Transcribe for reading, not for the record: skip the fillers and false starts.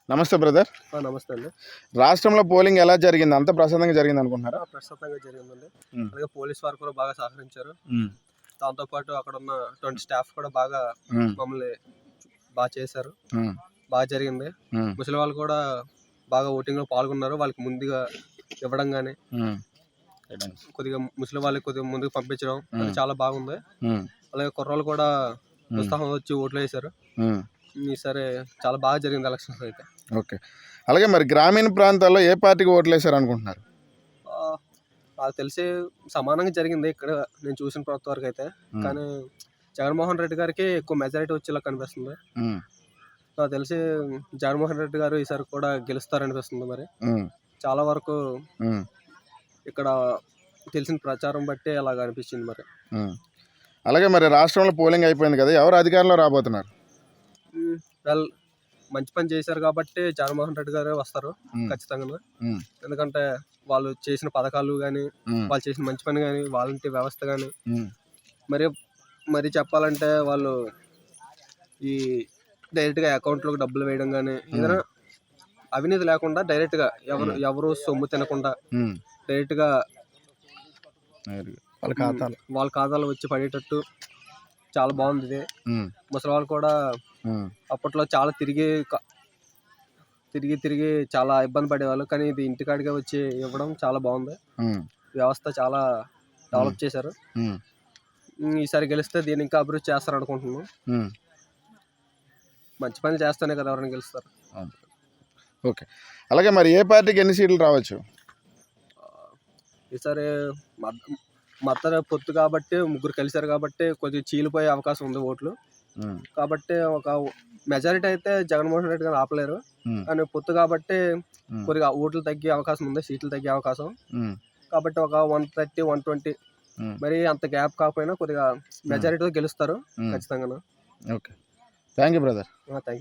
నమస్తే బ్రదర్. నమస్తే అండి. రాష్ట్రంలో పోలింగ్ ఎలా జరిగింది? అంత ప్రశాంతంగా జరిగింది అనుకుంటున్నారా? ప్రశాంతంగా జరిగిందండి. అలాగే పోలీస్ వారు కూడా బాగా సహకరించారు. దాంతోపాటు అక్కడ ఉన్న 20 స్టాఫ్ కూడా బాగా మమ్మల్ని బాగా చేశారు. బాగా జరిగింది. ముసలి వాళ్ళు కూడా బాగా ఓటింగ్ లో పాల్గొన్నారు. వాళ్ళకి ముందుగా ఇవ్వడం కానీ కొద్దిగా ముసలి వాళ్ళకి కొద్దిగా ముందుకు పంపించడం అది చాలా బాగుంది. అలాగే కుర్రాళ్ళు కూడా ఉత్సాహం వచ్చి ఓట్లు వేశారు. ఈసారి చాలా బాగా జరిగింది ఎలక్షన్స్ అయితే. ఓకే. అలాగే మరి గ్రామీణ ప్రాంతాల్లో ఏ పార్టీకి ఓట్లు వేశారు అనుకుంటున్నారు? నాకు తెలిసి సమానంగా జరిగింది ఇక్కడ నేను చూసిన ప్రతి వరకు అయితే. కానీ జగన్మోహన్ రెడ్డి గారికి ఎక్కువ మెజారిటీ వచ్చేలా కనిపిస్తుంది. నాకు తెలిసి జగన్మోహన్ రెడ్డి గారు ఈసారి కూడా గెలుస్తారనిపిస్తుంది. మరి చాలా వరకు ఇక్కడ తెలిసిన ప్రచారం బట్టి అలాగ అనిపించింది. మరి అలాగే మరి రాష్ట్రంలో పోలింగ్ అయిపోయింది కదా, ఎవరు అధికారంలో రాబోతున్నారు? మంచి పని చేశారు కాబట్టి జగన్మోహన్ రెడ్డి గారే వస్తారు ఖచ్చితంగా. ఎందుకంటే వాళ్ళు చేసిన పథకాలు కానీ వాళ్ళు చేసిన మంచి పని కానీ వాలంటీర్ వ్యవస్థ కానీ మరి చెప్పాలంటే వాళ్ళు ఈ డైరెక్ట్గా అకౌంట్లోకి డబ్బులు వేయడం కానీ ఏదైనా అవినీతి లేకుండా డైరెక్ట్గా ఎవరు సొమ్ము తినకుండా డైరెక్ట్గా వాళ్ళ ఖాతాలో వచ్చి పడేటట్టు చాలా బాగుంది ఇది. ముసలి వాళ్ళు కూడా అప్పట్లో చాలా తిరిగి చాలా ఇబ్బంది పడేవాళ్ళు. కానీ ఇది ఇంటికాడిగా వచ్చి ఇవ్వడం చాలా బాగుంది. వ్యవస్థ చాలా డెవలప్ చేశారు. ఈసారి గెలిస్తే దీన్ని ఇంకా అభివృద్ధి చేస్తారు అనుకుంటున్నాను. మంచి పని చేస్తేనే కదా ఎవరైనా గెలుస్తారు. ఓకే. అలాగే మరి ఏ పార్టీకి ఎన్ని సీట్లు రావచ్చు? ఈసారి మద్దతు పొత్తు కాబట్టి ముగ్గురు కలిశారు కాబట్టి కొద్దిగా చీలిపోయే అవకాశం ఉంది ఓట్లు. కాబట్టి ఒక మెజారిటీ అయితే జగన్మోహన్ రెడ్డి గారు ఆపలేరు. కానీ పొత్తు కాబట్టి కొద్దిగా ఓట్లు తగ్గే అవకాశం ఉంది, సీట్లు తగ్గే అవకాశం. కాబట్టి ఒక 130, 120 మరి అంత గ్యాప్ కాకపోయినా కొద్దిగా మెజారిటీతో గెలుస్తారు ఖచ్చితంగా. Okay. Thank you brother. Thank you.